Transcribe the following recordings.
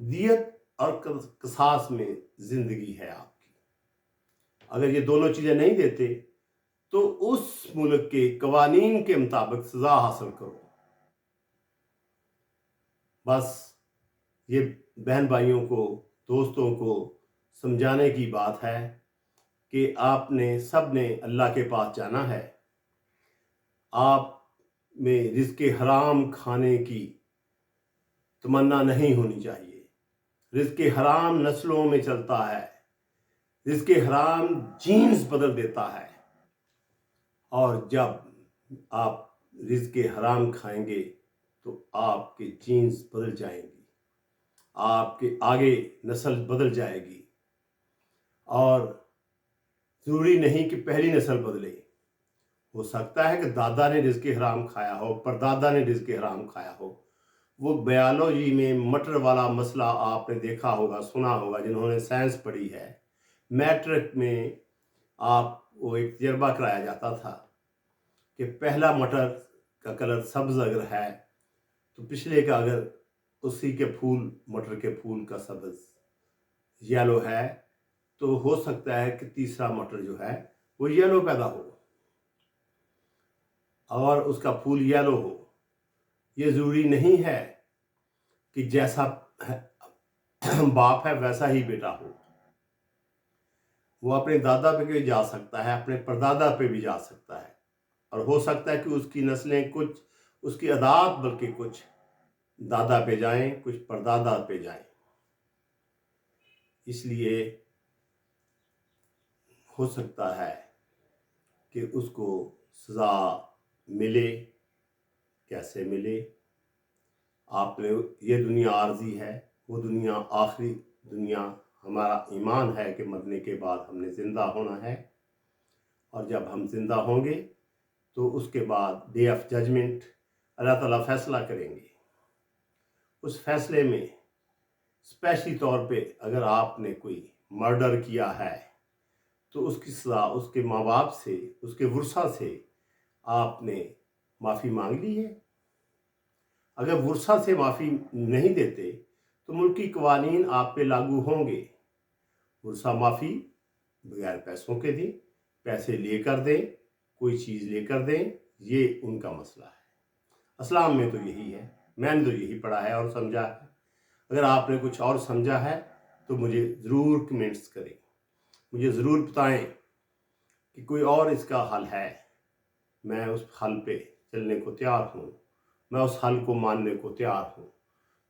دیت اور قصاص میں زندگی ہے آپ کی. اگر یہ دونوں چیزیں نہیں دیتے تو اس ملک کے قوانین کے مطابق سزا حاصل کرو. بس یہ بہن بھائیوں کو، دوستوں کو سمجھانے کی بات ہے کہ آپ نے سب نے اللہ کے پاس جانا ہے. آپ میں رزق حرام کھانے کی تمنا نہیں ہونی چاہیے. رزق حرام نسلوں میں چلتا ہے. رزق حرام جینز بدل دیتا ہے. اور جب آپ رزق حرام کھائیں گے تو آپ کے جینز بدل جائیں گی، آپ کے آگے نسل بدل جائے گی. اور ضروری نہیں کہ پہلی نسل بدلے. ہو سکتا ہے کہ دادا نے رزق حرام کھایا ہو، پردادا نے رزق حرام کھایا ہو. وہ بیالوجی میں مٹر والا مسئلہ آپ نے دیکھا ہوگا، سنا ہوگا جنہوں نے سائنس پڑھی ہے. میٹرک میں آپ وہ ایک تجربہ کرایا جاتا تھا کہ پہلا مٹر کا کلر سبز اگر ہے تو پچھلے کا اگر اسی کے پھول، مٹر کے پھول کا سبز یلو ہے تو ہو سکتا ہے کہ تیسرا مٹر جو ہے وہ یلو پیدا ہو اور اس کا پھول یلو ہو. یہ ضروری نہیں ہے کہ جیسا باپ ہے ویسا ہی بیٹا ہو. وہ اپنے دادا پہ بھی جا سکتا ہے، اپنے پردادا پہ بھی جا سکتا ہے، اور ہو سکتا ہے کہ اس کی نسلیں کچھ، اس کی عادات بلکہ کچھ دادا پہ جائیں، کچھ پردادا پہ جائیں. اس لیے ہو سکتا ہے کہ اس کو سزا ملے. کیسے ملے؟ آپ نے، یہ دنیا عارضی ہے، وہ دنیا آخری دنیا. ہمارا ایمان ہے کہ مرنے کے بعد ہم نے زندہ ہونا ہے، اور جب ہم زندہ ہوں گے تو اس کے بعد ڈے آف ججمنٹ اللہ تعالیٰ فیصلہ کریں گے. اس فیصلے میں اسپیشلی طور پہ اگر آپ نے کوئی مرڈر کیا ہے تو اس کی سزا اس کے ماں باپ سے، اس کے ورثہ سے آپ نے معافی مانگ لی ہے. اگر ورثہ سے معافی نہیں دیتے تو ملکی قوانین آپ پہ لاگو ہوں گے. ورثہ معافی بغیر پیسوں کے دیں، پیسے لے کر دیں، کوئی چیز لے کر دیں، یہ ان کا مسئلہ ہے. اسلام میں تو یہی ہے، میں نے تو یہی پڑھا ہے اور سمجھا ہے. اگر آپ نے کچھ اور سمجھا ہے تو مجھے ضرور کمنٹس کریں، مجھے ضرور بتائیں کہ کوئی اور اس کا حل ہے. میں اس حل پہ چلنے کو تیار ہوں، میں اس حل کو ماننے کو تیار ہوں.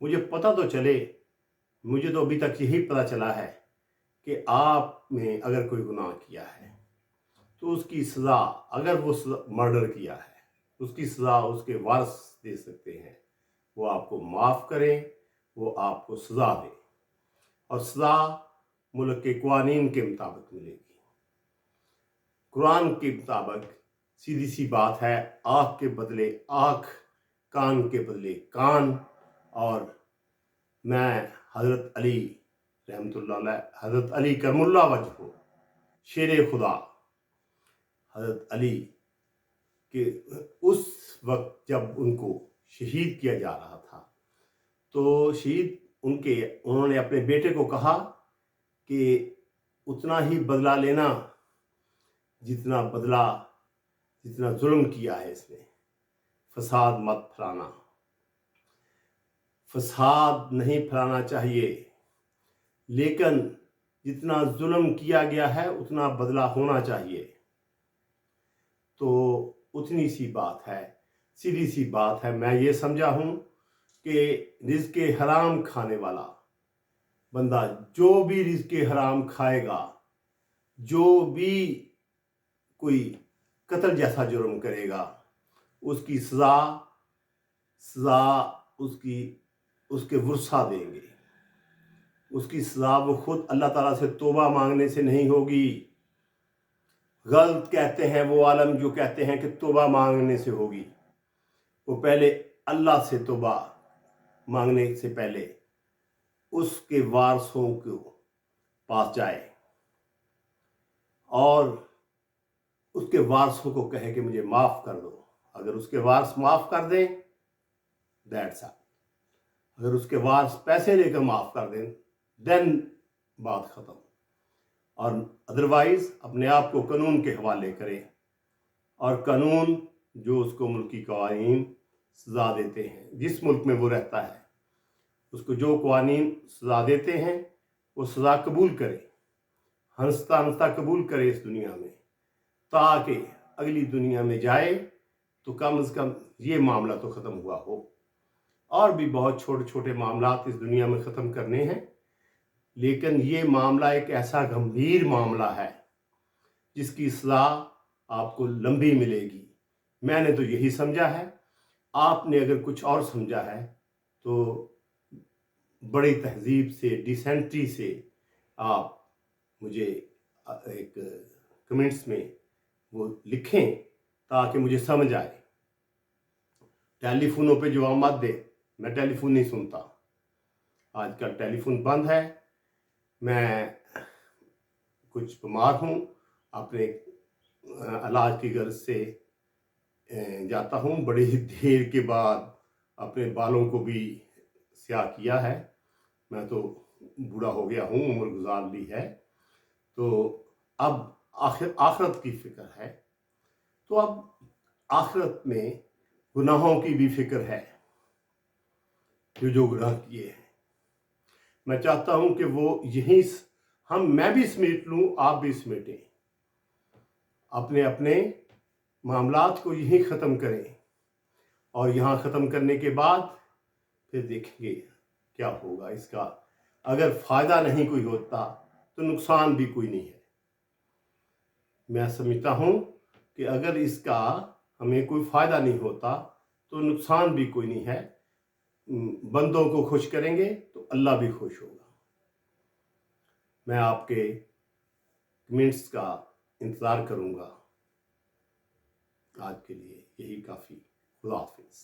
مجھے پتہ تو چلے، مجھے تو ابھی تک یہی پتہ چلا ہے کہ آپ نے اگر کوئی گناہ کیا ہے تو اس کی سزا، اگر وہ مرڈر کیا ہے، اس کی سزا اس کے وارث دے سکتے ہیں. وہ آپ کو معاف کریں، وہ آپ کو سزا دیں، اور سزا ملک کے قوانین کے مطابق ملے گی. قرآن کے مطابق سیدھی سی بات ہے، آنکھ کے بدلے آنکھ، کان کے بدلے کان. اور میں حضرت علی رحمۃ اللہ علیہ، حضرت علی کرم اللہ وجہ، شیر خدا حضرت علی کہ اس وقت جب ان کو شہید کیا جا رہا تھا تو شہید انہوں نے اپنے بیٹے کو کہا کہ اتنا ہی بدلہ لینا جتنا ظلم کیا ہے اس نے. فساد مت پھیلانا، فساد نہیں پھیلانا چاہیے، لیکن جتنا ظلم کیا گیا ہے اتنا بدلہ ہونا چاہیے. تو اتنی سی بات ہے، سیدھی سی بات ہے. میں یہ سمجھا ہوں کہ رزق حرام کھانے والا بندہ، جو بھی رزق حرام کھائے گا، جو بھی کوئی قتل جیسا جرم کرے گا، اس کی سزا اس کے ورثہ دیں گے. اس کی سزا وہ خود اللہ تعالیٰ سے توبہ مانگنے سے نہیں ہوگی. غلط کہتے ہیں وہ عالم جو کہتے ہیں کہ توبہ مانگنے سے ہوگی. وہ پہلے اللہ سے توبہ مانگنے سے پہلے اس کے وارثوں کو پاس جائے اور اس کے وارثوں کو کہے کہ مجھے معاف کر دو. اگر اس کے وارث معاف کر دیں، دیٹس آل. اگر اس کے وارث پیسے لے کر معاف کر دیں دین بات ختم، اور ادروائز اپنے آپ کو قانون کے حوالے کرے، اور قانون جو اس کو ملکی قوانین سزا دیتے ہیں، جس ملک میں وہ رہتا ہے اس کو جو قوانین سزا دیتے ہیں وہ سزا قبول کرے، ہنستا ہنستا قبول کرے اس دنیا میں، تاکہ اگلی دنیا میں جائے تو کم از کم یہ معاملہ تو ختم ہوا ہو۔ اور بھی بہت چھوٹے چھوٹے معاملات اس دنیا میں ختم کرنے ہیں، لیکن یہ معاملہ ایک ایسا گمبھیر معاملہ ہے جس کی سزا آپ کو لمبی ملے گی۔ میں نے تو یہی سمجھا ہے، آپ نے اگر کچھ اور سمجھا ہے تو بڑی تہذیب سے، ڈیسینٹی سے آپ مجھے ایک کمنٹس میں وہ لکھیں تاکہ مجھے سمجھ آئے۔ ٹیلی فونوں پہ جواب مت دے، میں ٹیلی فون نہیں سنتا، آج کل ٹیلی فون بند ہے۔ میں کچھ بیمار ہوں، اپنے علاج کی غرض سے جاتا ہوں، بڑی دیر کے بعد اپنے بالوں کو بھی سیاہ کیا ہے۔ میں تو بوڑھا ہو گیا ہوں، عمر گزار لی ہے، تو اب آخرت کی فکر ہے، تو اب آخرت میں گناہوں کی بھی فکر ہے، جو گناہ کیے ہیں۔ میں چاہتا ہوں کہ وہ یہیں میں بھی سمیٹ لوں، آپ بھی سمیٹیں، اپنے اپنے معاملات کو یہیں ختم کریں، اور یہاں ختم کرنے کے بعد پھر دیکھیں گے کیا ہوگا اس کا۔ اگر فائدہ نہیں کوئی ہوتا تو نقصان بھی کوئی نہیں ہے۔ میں سمجھتا ہوں کہ اگر اس کا ہمیں کوئی فائدہ نہیں ہوتا تو نقصان بھی کوئی نہیں ہے۔ بندوں کو خوش کریں گے تو اللہ بھی خوش ہوگا۔ میں آپ کے کمنٹس کا انتظار کروں گا۔ آج کے لیے یہی کافی۔ خدا حافظ۔